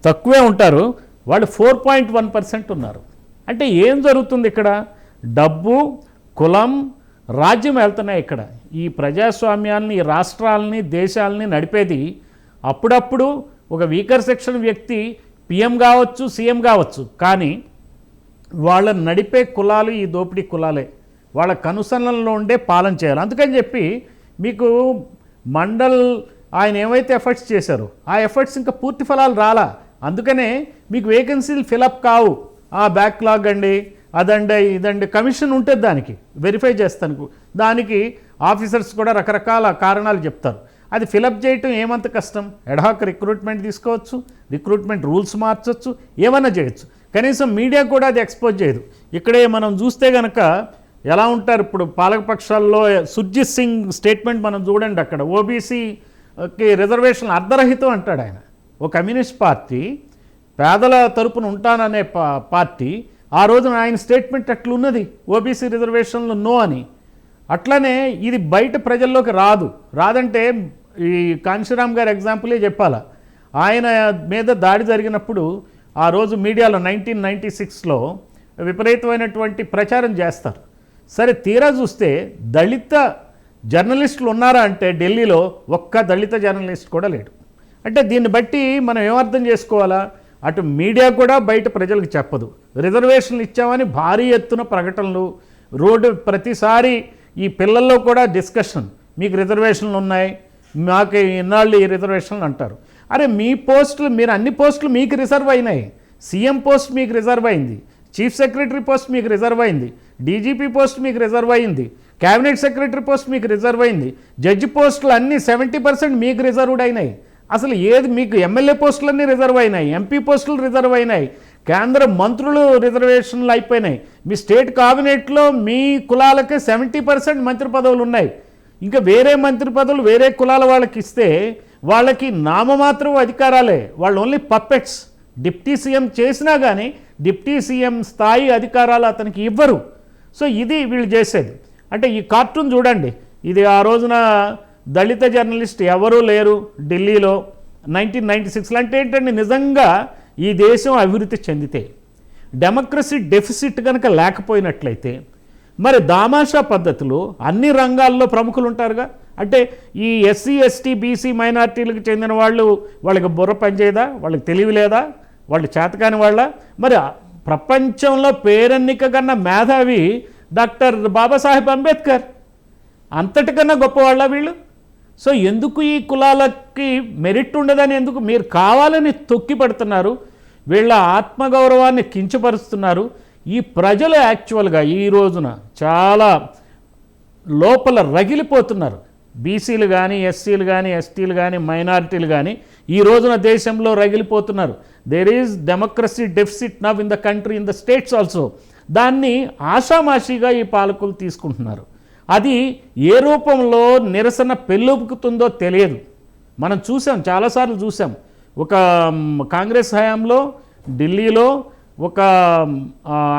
తక్కువే ఉంటారు, వాళ్ళు 4.1% ఉన్నారు. అంటే ఏం జరుగుతుంది ఇక్కడ? డబ్బు, కులం, రాజ్యం వెళ్తున్నాయి ఇక్కడ. ఈ ప్రజాస్వామ్యాన్ని, ఈ రాష్ట్రాలని, దేశాలని నడిపేది అప్పుడప్పుడు ఒక వీకర్ సెక్షన్ వ్యక్తి పిఎం కావచ్చు, సీఎం కావచ్చు, కానీ వాళ్ళని నడిపే కులాలు ఈ దోపిడీ కులాలే. వాళ్ళ కనుసన్నల్లో ఉండే పాలన చేయాలి. అందుకని చెప్పి మీకు మండల్ ఆయన ఏమైతే ఎఫర్ట్స్ చేశారో ఆ ఎఫర్ట్స్ ఇంకా పూర్తి ఫలాలు రాలా. అందుకనే మీకు వేకెన్సీలు ఫిలప్ కావు. బ్యాక్లాగ్ అండి, అదండి, ఇదండి, కమిషన్ ఉంటుంది దానికి వెరిఫై చేస్తాను. దానికి ఆఫీసర్స్ కూడా రకరకాల కారణాలు చెప్తారు. అది ఫిలప్ చేయటం ఏమంత కష్టం? ఎడ్హాక్ రిక్రూట్మెంట్ తీసుకోవచ్చు, రిక్రూట్మెంట్ రూల్స్ మార్చవచ్చు, ఏమన్నా చేయొచ్చు. కనీసం మీడియా కూడా అది ఎక్స్పోజ్ చేయదు. ఇక్కడే మనం చూస్తే కనుక ఎలా ఉంటారు ఇప్పుడు పాలకపక్షాల్లో సుర్జిత్ సింగ్ స్టేట్మెంట్ మనం చూడండి. అక్కడ ఓబీసీకి రిజర్వేషన్ అర్ధరహితం అంటాడు ఆయన. ఒక కమ్యూనిస్ట్ పార్టీ, పేదల తరపున ఉంటాననే పార్టీ, ఆ రోజున ఆయన స్టేట్మెంట్ అట్లున్నది, ఓబీసీ రిజర్వేషన్లు నో అని. అట్లనే ఇది బయట ప్రజల్లోకి రాదంటే ఈ కాంశీరామ్ గారి ఎగ్జాంపులే చెప్పాలా. ఆయన మీద దాడి జరిగినప్పుడు ఆ రోజు మీడియాలో 1996లో విపరీతమైనటువంటి ప్రచారం చేస్తారు. సరే తీరా చూస్తే దళిత జర్నలిస్టులు ఉన్నారా అంటే ఢిల్లీలో ఒక్క దళిత జర్నలిస్ట్ కూడా లేడు. అంటే దీన్ని బట్టి మనం ఏమర్థం చేసుకోవాలా? అటు మీడియా కూడా బయట ప్రజలకు చెప్పదు. రిజర్వేషన్లు ఇచ్చామని భారీ ఎత్తున ప్రకటనలు, రోడ్డు ప్రతిసారి ఈ పిల్లల్లో కూడా డిస్కషన్, మీకు రిజర్వేషన్లు ఉన్నాయి, మాకు ఇన్నాళ్ళు ఈ రిజర్వేషన్లు అంటారు. అరే మీ పోస్టులు, మీరు అన్ని పోస్టులు మీకు రిజర్వ్ అయినాయి. సీఎం పోస్ట్ మీకు రిజర్వ్ అయింది, చీఫ్ సెక్రటరీ పోస్ట్ మీకు రిజర్వ్ అయింది, డీజీపీ పోస్ట్ మీకు రిజర్వ్ అయింది, క్యాబినెట్ సెక్రటరీ పోస్ట్ మీకు రిజర్వ్ అయింది, జడ్జి పోస్టులు అన్నీ 70% మీకు రిజర్వ్డ్ అయినాయి. అసలు ఏది మీకు ఎమ్మెల్యే పోస్టులన్నీ రిజర్వ్ అయినాయి, ఎంపీ పోస్టులు రిజర్వ్ అయినాయి, కేంద్ర మంత్రులు రిజర్వేషన్లు అయిపోయినాయి. మీ స్టేట్ కాబినెట్లో మీ కులాలకే 70% మంత్రి పదవులు ఉన్నాయి. ఇంకా వేరే మంత్రి పదవులు వేరే కులాల వాళ్ళకి ఇస్తే వాళ్ళకి నామమాత్రం అధికారాలే, వాళ్ళు ఓన్లీ పప్పెట్స్. డిప్టీ సీఎం చేసినా కానీ డిప్టీ సీఎం స్థాయి అధికారాలు అతనికి ఇవ్వరు. సో ఇది వీళ్ళు చేసేది. అంటే ఈ కార్టూన్ చూడండి, ఇది ఆ రోజున దళిత జర్నలిస్ట్ ఎవరూ లేరు ఢిల్లీలో 1996. అంటే ఏంటంటే నిజంగా ఈ దేశం అభివృద్ధి చెందితే, డెమోక్రసీ డెఫిసిట్ కనుక లేకపోయినట్లయితే, మరి దామాషా పద్ధతులు అన్ని రంగాల్లో ప్రముఖులు ఉంటారుగా. అంటే ఈ ఎస్సీ, ఎస్టీ, బీసీ మైనార్టీలకు చెందిన వాళ్ళకి బుర్ర పనిచేయదా? వాళ్ళకి తెలివి లేదా? వాళ్ళు చేతకాని వాళ్ళ? మరి ప్రపంచంలో పేరెన్నిక కన్నా మేధావి డాక్టర్ బాబాసాహెబ్ అంబేద్కర్, అంతటికన్నా గొప్పవాళ్ళ వీళ్ళు? సో ఎందుకు ఈ కులాలకి మెరిట్ ఉండదని ఎందుకు మీరు కావాలని తొక్కి పడుతున్నారు? వీళ్ళ ఆత్మగౌరవాన్ని కించపరుస్తున్నారు. ఈ ప్రజలు యాక్చువల్గా ఈ రోజున చాలా లోపల రగిలిపోతున్నారు. బీసీలు కానీ, ఎస్సీలు కానీ, ఎస్టీలు కానీ, మైనారిటీలు కానీ ఈ రోజున దేశంలో రగిలిపోతున్నారు. There is democracy deficit now in the country, in the states also. దాన్ని ఆషామాషిగా ఈ పాలకులు తీసుకుంటున్నారు. అది ఏ రూపంలో నిరసన పెళ్ళుపుకుతుందో తెలియదు. మనం చూసాం, చాలాసార్లు చూసాం. ఒక కాంగ్రెస్ హయాంలో ఢిల్లీలో ఒక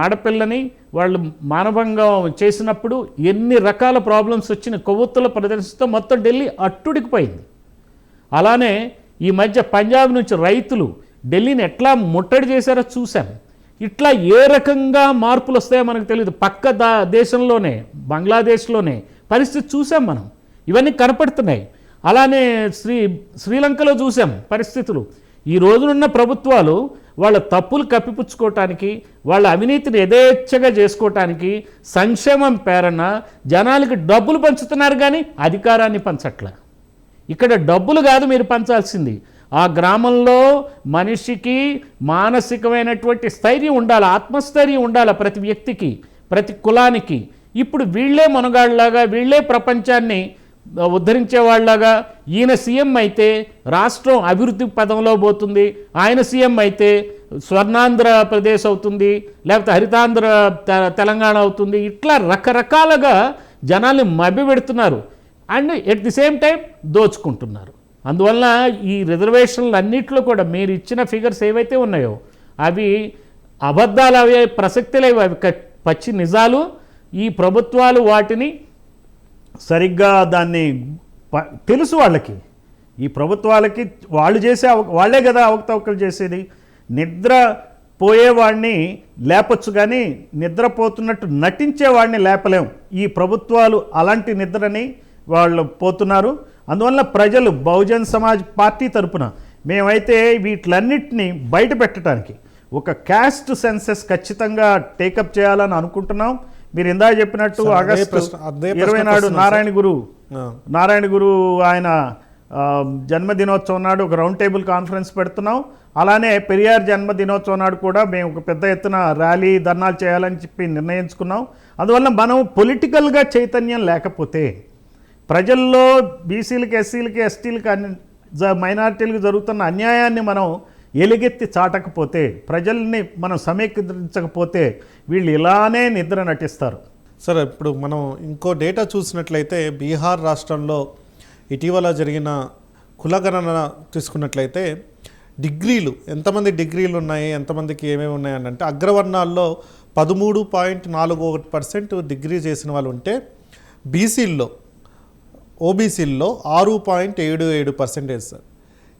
ఆడపిల్లని వాళ్ళు మానభంగం చేసినప్పుడు ఎన్ని రకాల ప్రాబ్లమ్స్ వచ్చిన కొవ్వొత్తుల ప్రదర్శనతో మొత్తం ఢిల్లీ అట్టుడికిపోయింది. అలానే ఈ మధ్య పంజాబ్ నుంచి రైతులు ఢిల్లీని ఎట్లా ముట్టడి చేశారో చూశాం. ఇట్లా ఏ రకంగా మార్పులు వస్తాయో మనకు తెలియదు. పక్క దేశంలోనే, బంగ్లాదేశ్లోనే పరిస్థితి చూసాం మనం, ఇవన్నీ కనపడుతున్నాయి. అలానే శ్రీలంకలో చూసాం పరిస్థితులు. ఈ రోజునున్న ప్రభుత్వాలు వాళ్ళ తప్పులు కప్పిపుచ్చుకోవటానికి, వాళ్ళ అవినీతిని యథేచ్ఛగా చేసుకోవటానికి సంక్షేమం పేరన జనాలకి డబ్బులు పంచుతున్నారు, కానీ అధికారాన్ని పంచట్లా. ఇక్కడ డబ్బులు కాదు మీరు పంచాల్సింది, ఆ గ్రామంలో మనిషికి మానసికమైనటువంటి స్థైర్యం ఉండాలి, ఆత్మస్థైర్యం ఉండాలి ప్రతి వ్యక్తికి, ప్రతి కులానికి. ఇప్పుడు వీళ్ళే మునగాళ్ళలాగా, వీళ్ళే ప్రపంచాన్ని ఉద్ధరించేవాళ్ళలాగా, ఈయన సీఎం అయితే రాష్ట్రం అభివృద్ధి పదంలో పోతుంది, ఆయన సీఎం అయితే స్వర్ణాంధ్రప్రదేశ్ అవుతుంది, లేకపోతే హరితాంధ్ర తెలంగాణ అవుతుంది. ఇట్లా రకరకాలుగా జనాల్ని మభ్య పెడుతున్నారు and at the same time దోచుకుంటున్నారు. అందువల్ల ఈ రిజర్వేషన్లు అన్నింటిలో కూడా మీరు ఇచ్చిన ఫిగర్స్ ఏవైతే ఉన్నాయో అవి అబద్ధాలు, అవి ప్రసక్తి లేవు, అవి పచ్చి నిజాలు. ఈ ప్రభుత్వాలు వాటిని సరిగ్గా దాన్ని తెలుసు వాళ్ళకి, ఈ ప్రభుత్వాలకి వాళ్ళు చేసే వాళ్ళే కదా అవకతవకలు చేసేది. నిద్ర పోయేవాడిని లేపొచ్చు కానీ నిద్రపోతున్నట్టు నటించేవాడిని లేపలేం. ఈ ప్రభుత్వాలు అలాంటి నిద్రని వాళ్ళు పోతున్నారు. అందువల్ల ప్రజలు బహుజన్ సమాజ్ పార్టీ తరపున మేమైతే వీటిలన్నిటినీ బయట పెట్టడానికి ఒక క్యాస్ట్ సెన్సెస్ ఖచ్చితంగా టేకప్ చేయాలని అనుకుంటున్నాం. మీరు ఇందాక చెప్పినట్టు ఆగస్టు 20 నాడు నారాయణ గురు ఆయన జన్మదినోత్సవం నాడు ఒక రౌండ్ టేబుల్ కాన్ఫరెన్స్ పెడుతున్నాం. అలానే పెరియార్ జన్మదినోత్సవం నాడు కూడా మేము ఒక పెద్ద ఎత్తున ర్యాలీ ధర్నాలు చేయాలని చెప్పి నిర్ణయించుకున్నాం. అందువల్ల మనం పొలిటికల్గా చైతన్యం లేకపోతే, ప్రజల్లో బీసీలకి, ఎస్సీలకి, ఎస్టీలకి, మైనారిటీలకు జరుగుతున్న అన్యాయాన్ని మనం ఎలుగెత్తి చాటకపోతే, ప్రజల్ని మనం సమీకరించకపోతే వీళ్ళు ఇలానే నిద్ర నటిస్తారు. సరే, ఇప్పుడు మనం ఇంకో డేటా చూసినట్లయితే బీహార్ రాష్ట్రంలో ఇటీవల జరిగిన కులగణన తీసుకున్నట్లయితే డిగ్రీలు, ఎంతమంది డిగ్రీలు ఉన్నాయి, ఎంతమందికి ఏమేమి ఉన్నాయని అంటే అగ్రవర్ణాల్లో 13.41% డిగ్రీ చేసిన వాళ్ళు ఉంటే బీసీల్లో, ఓబీసీల్లో 6.77% సార్.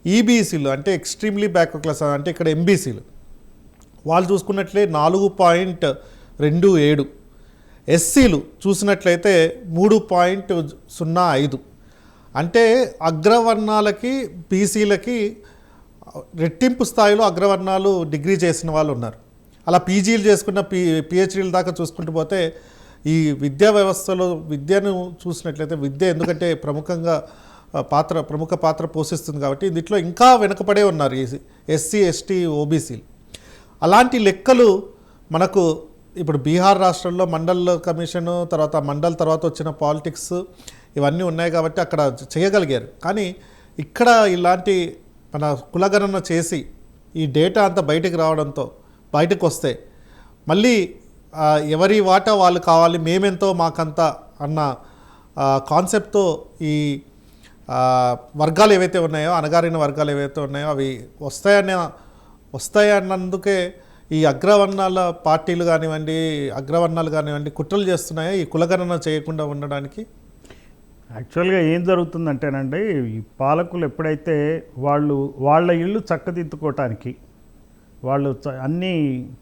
ఈబీసీలు అంటే ఎక్స్ట్రీమ్లీ బ్యాక్వర్డ్ క్లాస్ అంటే ఇక్కడ ఎంబీసీలు వాళ్ళు చూసుకున్నట్లే 4.27, ఎస్సీలు చూసినట్లయితే 3.05. అంటే అగ్రవర్ణాలకి బీసీలకి రెట్టింపు స్థాయిలో అగ్రవర్ణాలు డిగ్రీ చేసిన వాళ్ళు ఉన్నారు. అలా పీజీలు చేసుకున్న పిహెచ్డీల దాకా చూసుకుంటూ పోతే ఈ విద్యా వ్యవస్థలో విద్యను చూసినట్లయితే, విద్య ఎందుకంటే ప్రముఖ పాత్ర పోషిస్తుంది కాబట్టి దీంట్లో ఇంకా వెనుకబడే ఉన్నారు ఈ ఎస్సీ, ఎస్టీ, ఓబీసీలు. అలాంటి లెక్కలు మనకు ఇప్పుడు బీహార్ రాష్ట్రంలో మండల్ కమిషను తర్వాత మండల్ తర్వాత వచ్చిన పాలిటిక్స్ ఇవన్నీ ఉన్నాయి కాబట్టి అక్కడ చేయగలిగారు. కానీ ఇక్కడ ఇలాంటి మన కులగణన చేసి ఈ డేటా అంతా బయటకు వస్తే మళ్ళీ ఎవరి వాటా వాళ్ళు కావాలి, మేమెంతో మాకంతా అన్న కాన్సెప్ట్తో ఈ వర్గాలు ఏవైతే ఉన్నాయో, అణగారిన వర్గాలు ఏవైతే ఉన్నాయో అవి వస్తాయన్నందుకే ఈ అగ్రవర్ణాల పార్టీలు కానివ్వండి, అగ్రవర్ణాలు కానివ్వండి కుట్రలు చేస్తున్నాయో ఈ కులగణన చేయకుండా ఉండడానికి. యాక్చువల్గా ఏం జరుగుతుందంటేనండి, ఈ పాలకులు ఎప్పుడైతే వాళ్ళ ఇళ్ళు చక్కదిద్దుకోవటానికి, వాళ్ళు అన్ని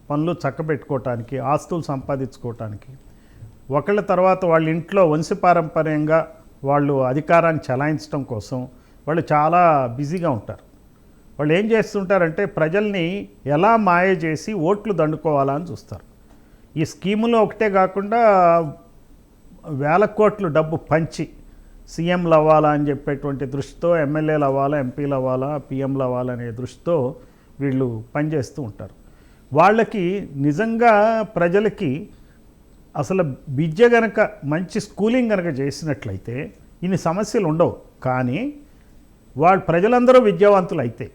పనులు చక్కబెట్టుకోవటానికి, ఆస్తులు సంపాదించుకోవటానికి, ఒకళ్ళ తర్వాత వాళ్ళ ఇంట్లో వంశపారంపర్యంగా వాళ్ళు అధికారాన్ని చలాయించడం కోసం వాళ్ళు చాలా బిజీగా ఉంటారు. వాళ్ళు ఏం చేస్తుంటారంటే ప్రజల్ని ఎలా మాయ చేసి ఓట్లు దండుకోవాలా అని చూస్తారు. ఈ స్కీములో ఒకటే కాకుండా వేల కోట్లు డబ్బు పంచి సీఎంలు అవ్వాలా అని చెప్పేటువంటి దృష్టితో, ఎమ్మెల్యేలు అవ్వాలా, ఎంపీలు అవ్వాలా, పిఎంలు అవ్వాలనే దృష్టితో వీళ్ళు పనిచేస్తూ ఉంటారు. వాళ్ళకి నిజంగా ప్రజలకి అసలు విద్య గనక మంచి స్కూలింగ్ గనక చేసినట్లయితే ఇన్ని సమస్యలు ఉండవు. కానీ ప్రజలందరూ విద్యావంతులు అయితే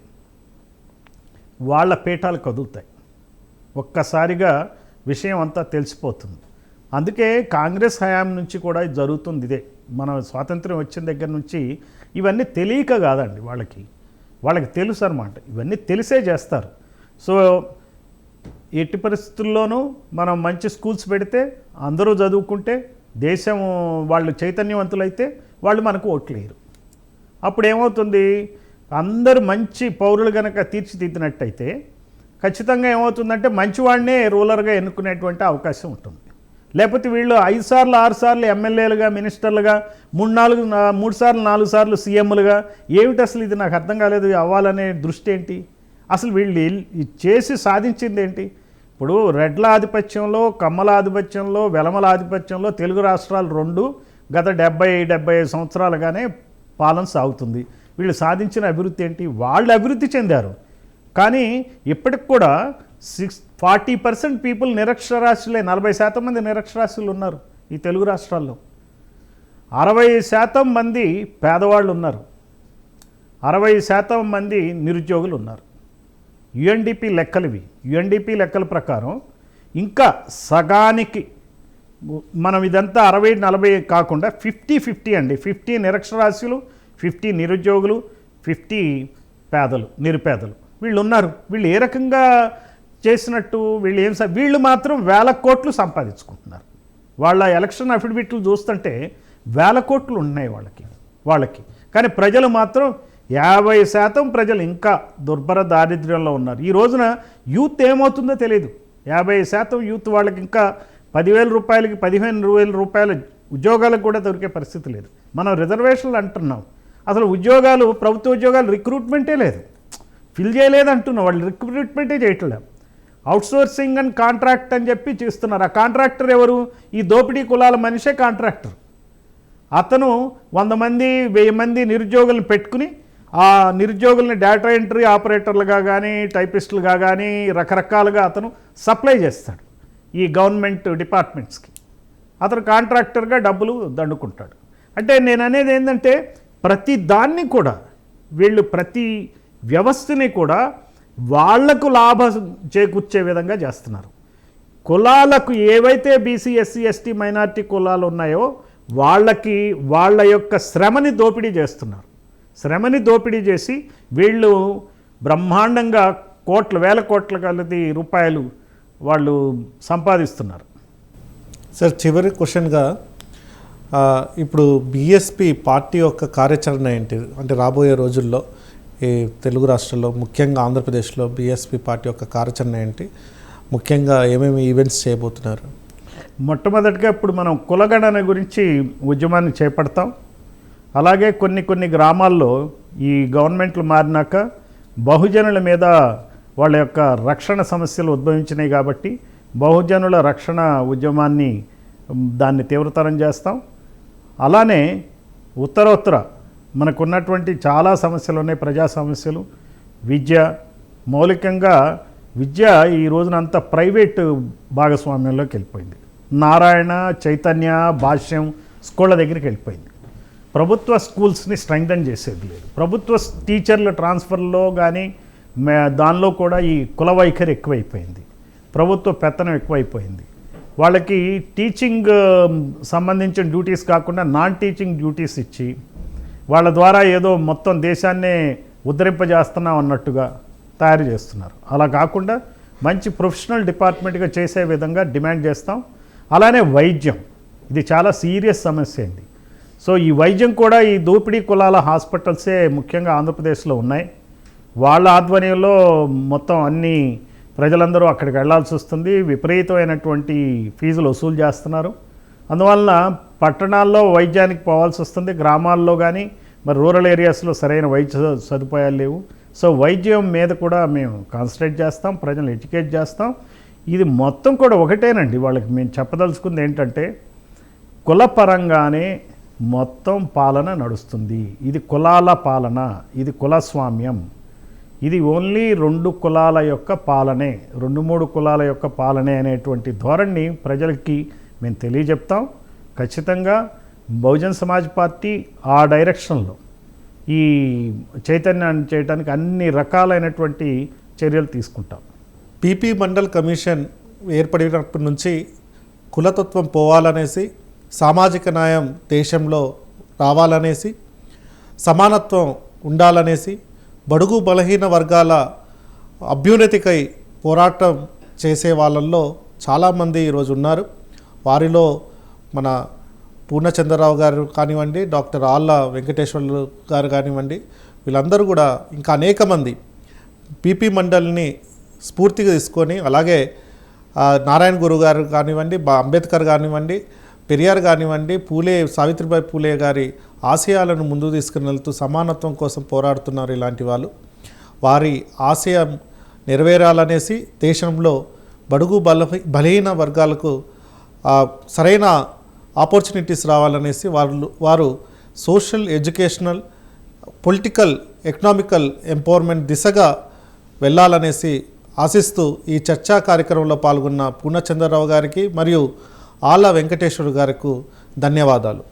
వాళ్ళ పీఠాలు కదులుతాయి, ఒక్కసారిగా విషయం అంతా తెలిసిపోతుంది. అందుకే కాంగ్రెస్ హయాం నుంచి కూడా జరుగుతుంది ఇదే. మన స్వాతంత్ర్యం వచ్చిన దగ్గర నుంచి ఇవన్నీ తెలియక కాదండి, వాళ్ళకి తెలుసు అన్నమాట, ఇవన్నీ తెలిసే చేస్తారు. సో ఎట్టి పరిస్థితుల్లోనూ మనం మంచి స్కూల్స్ పెడితే, అందరూ చదువుకుంటే, దేశం వాళ్ళు చైతన్యవంతులైతే వాళ్ళు మనకు ఓట్లేయరు. అప్పుడు ఏమవుతుంది, అందరూ మంచి పౌరులు కనుక తీర్చిదిద్దినట్టయితే ఖచ్చితంగా ఏమవుతుందంటే మంచివాడినే రూలర్గా ఎన్నుకునేటువంటి అవకాశం ఉంటుంది. లేకపోతే వీళ్ళు 5 సార్లు 6 సార్లు ఎమ్మెల్యేలుగా, మినిస్టర్లుగా, 3 సార్లు 4 సార్లు సీఎంలుగా, ఏమిటి అసలు ఇది నాకు అర్థం కాలేదు, అవ్వాలనే దృష్టి ఏంటి? అసలు వీళ్ళు చేసి సాధించింది ఏంటి? ఇప్పుడు రెడ్ల ఆధిపత్యంలో, కమ్మల ఆధిపత్యంలో, వెలమల ఆధిపత్యంలో తెలుగు రాష్ట్రాలు 2 గత 70-75 సంవత్సరాలుగానే పాలన సాగుతుంది. వీళ్ళు సాధించిన అభివృద్ధి ఏంటి? వాళ్ళు అభివృద్ధి చెందారు, కానీ ఇప్పటికి కూడా 40% పీపుల్ నిరక్షరాస్యులే. 40% మంది నిరక్షరాస్యులు ఉన్నారు ఈ తెలుగు రాష్ట్రాల్లో. 60% మంది పేదవాళ్ళు ఉన్నారు, 60% మంది నిరుద్యోగులు ఉన్నారు. యుఎన్డిపి లెక్కలు ఇవి. యుఎన్డిపి లెక్కల ప్రకారం ఇంకా సగానికి మనం ఇదంతా 60-40 కాకుండా 50-50 అండి. 50 నిరక్షరాస్యులు, 50 నిరుద్యోగులు, 50 నిరుపేదలు వీళ్ళు ఉన్నారు. వీళ్ళు ఏ రకంగా చేసినట్టు? వీళ్ళు మాత్రం 1000 కోట్లు సంపాదించుకుంటున్నారు. వాళ్ళ ఎలక్షన్ అఫిడవిట్లు చూస్తుంటే 1000 కోట్లు ఉన్నాయి వాళ్ళకి. కానీ ప్రజలు మాత్రం 50% ప్రజలు ఇంకా దుర్భర దారిద్ర్యంలో ఉన్నారు. ఈ రోజున యూత్ ఏమవుతుందో తెలియదు. 50% యూత్ వాళ్ళకి ఇంకా 10,000 రూపాయలకి 15,000 రూపాయల ఉద్యోగాలకు కూడా దొరికే పరిస్థితి లేదు. మనం రిజర్వేషన్లు అంటున్నాం, అసలు ఉద్యోగాలు, ప్రభుత్వ ఉద్యోగాలు రిక్రూట్మెంటే లేదు, ఫిల్ చేయలేదు అంటున్నాం. వాళ్ళు రిక్రూట్మెంటే చేయట్లేదు. అవుట్సోర్సింగ్ అండ్ కాంట్రాక్ట్ అని చెప్పి చేస్తున్నారు. ఆ కాంట్రాక్టర్ ఎవరు? ఈ దోపిడీ కులాల మనిషే కాంట్రాక్టర్. అతను 100 మంది 1000 మంది నిరుద్యోగులను పెట్టుకుని ఆ నిరుద్యోగుల్ని డేటా ఎంట్రీ ఆపరేటర్లుగా కానీ, టైపిస్టులుగా కానీ రకరకాలుగా అతను సప్లై చేస్తాడు ఈ గవర్నమెంట్ డిపార్ట్మెంట్స్కి. అతను కాంట్రాక్టర్గా డబ్బులు దండుకుంటాడు. అంటే నేను అనేది ఏంటంటే ప్రతి దాన్ని కూడా వీళ్ళు, ప్రతి వ్యవస్థని కూడా వాళ్లకు లాభం చేకూర్చే విధంగా చేస్తున్నారు. కులాలకు ఏవైతే బీసీ, ఎస్సీ, ఎస్టీ, మైనారిటీ కులాలు ఉన్నాయో వాళ్ళకి వాళ్ళ యొక్క శ్రమని దోపిడీ చేస్తున్నారు. శ్రమని దోపిడీ చేసి వీళ్ళు బ్రహ్మాండంగా వేల కోట్ల కొలది రూపాయలు వాళ్ళు సంపాదిస్తున్నారు. సార్, చివరి క్వశ్చన్గా ఇప్పుడు బీఎస్పీ పార్టీ యొక్క కార్యాచరణ ఏంటి? అంటే రాబోయే రోజుల్లో ఈ తెలుగు రాష్ట్రాల్లో, ముఖ్యంగా ఆంధ్రప్రదేశ్లో బీఎస్పీ పార్టీ యొక్క కార్యాచరణ ఏంటి? ముఖ్యంగా ఏమేమి ఈవెంట్స్ చేయబోతున్నారు? మొట్టమొదటిగా ఇప్పుడు మనం కులగణన గురించి ఉద్యమాన్ని చేపడతాం. అలాగే కొన్ని గ్రామాల్లో ఈ గవర్నమెంట్లు మారినాక బహుజనుల మీద వాళ్ళ యొక్క రక్షణ సమస్యలు ఉద్భవించినాయి కాబట్టి బహుజనుల రక్షణ ఉద్యమాన్ని దాన్ని తీవ్రతరం చేస్తాం. అలానే ఉత్తరోత్తర మనకున్నటువంటి చాలా సమస్యలు ఉన్నాయి, ప్రజా సమస్యలు. విద్య, మౌలికంగా విద్య ఈ రోజున అంతా ప్రైవేటు భాగస్వామ్యంలోకి వెళ్ళిపోయింది. నారాయణ, చైతన్య, భాష్యం స్కూళ్ళ దగ్గరికి వెళ్ళిపోయింది. ప్రభుత్వ స్కూల్స్ని స్ట్రెంగ్థన్ చేసేది లేదు. ప్రభుత్వ టీచర్ల ట్రాన్స్ఫర్లో కానీ దానిలో కూడా ఈ కుల వైఖరి ఎక్కువైపోయింది, ప్రభుత్వ పెత్తనం ఎక్కువైపోయింది. వాళ్ళకి టీచింగ్ సంబంధించిన డ్యూటీస్ కాకుండా నాన్ టీచింగ్ డ్యూటీస్ ఇచ్చి వాళ్ళ ద్వారా ఏదో మొత్తం దేశాన్నే ఉద్ధరింపజేస్తున్నాం అన్నట్టుగా తయారు చేస్తున్నారు. అలా కాకుండా మంచి ప్రొఫెషనల్ డిపార్ట్మెంట్గా చేసే విధంగా డిమాండ్ చేస్తాం. అలానే వైద్యం, ఇది చాలా సీరియస్ సమస్య అయింది. సో ఈ వైద్యం కూడా ఈ దోపిడీ కులాల హాస్పిటల్సే ముఖ్యంగా ఆంధ్రప్రదేశ్లో ఉన్నాయి. వాళ్ళ ఆధ్వర్యంలో మొత్తం అన్ని ప్రజలందరూ అక్కడికి వెళ్లాల్సి వస్తుంది. విపరీతమైనటువంటి ఫీజులు వసూలు చేస్తున్నారు. అందువలన పట్టణాల్లో వైద్యానికి పోవాల్సి వస్తుంది, గ్రామాల్లో కానీ మరి రూరల్ ఏరియాస్లో సరైన వైద్య సదుపాయాలు లేవు. సో వైద్యం మీద కూడా మేము కాన్సన్ట్రేట్ చేస్తాం, ప్రజలు ఎడ్యుకేట్ చేస్తాం. ఇది మొత్తం కూడా ఒకటేనండి. వాళ్ళకి మేము చెప్పదలుచుకుంది ఏంటంటే కులపరంగానే మొత్తం పాలన నడుస్తుంది. ఇది కులాల పాలన, ఇది కులస్వామ్యం, ఇది ఓన్లీ 2 కులాల యొక్క పాలనే, 2-3 కులాల యొక్క పాలనే అనేటువంటి ధోరణి ప్రజలకి మేము తెలియజెప్తాం. ఖచ్చితంగా బహుజన్ సమాజ్ పార్టీ ఆ డైరెక్షన్లో ఈ చైతన్యాన్ని చేయడానికి అన్ని రకాలైనటువంటి చర్యలు తీసుకుంటాం. పీపీ మండల్ కమిషన్ ఏర్పడినప్పటి నుంచి కులతత్వం పోవాలనేసి, సామాజిక న్యాయం దేశంలో రావాలనేసి, సమానత్వం ఉండాలనేసి, బడుగు బలహీన వర్గాల అభ్యున్నతికై పోరాటం చేసే వాళ్ళల్లో చాలామంది ఈరోజు ఉన్నారు. వారిలో మన పూర్ణచంద్రరావు గారు కానివ్వండి, డాక్టర్ ఆళ్ళ వెంకటేశ్వర్లు గారు కానివ్వండి, వీళ్ళందరూ కూడా ఇంకా అనేక మంది పీపీ మండల్ని స్ఫూర్తిగా తీసుకొని అలాగే నారాయణ గురు గారు కానివ్వండి, అంబేద్కర్ కానివ్వండి, పెరియార్ కానివ్వండి, సావిత్రిబాయి పూలే గారి ఆశయాలను ముందుకు తీసుకుని వెళ్తూ సమానత్వం కోసం పోరాడుతున్నారు ఇలాంటి వాళ్ళు. వారి ఆశయం నెరవేరాలనేసి దేశంలో బడుగు బలహీన వర్గాలకు సరైన ఆపర్చునిటీస్ రావాలనేసి వారు social, educational, political, economical empowerment దిశగా వెళ్ళాలనేసి ఆశిస్తూ ఈ చర్చా కార్యక్రమంలో పాల్గొన్న పూర్ణచంద్రరావు గారికి మరియు ఆళ్ళ వెంకటేశ్వర గారికి ధన్యవాదాలు.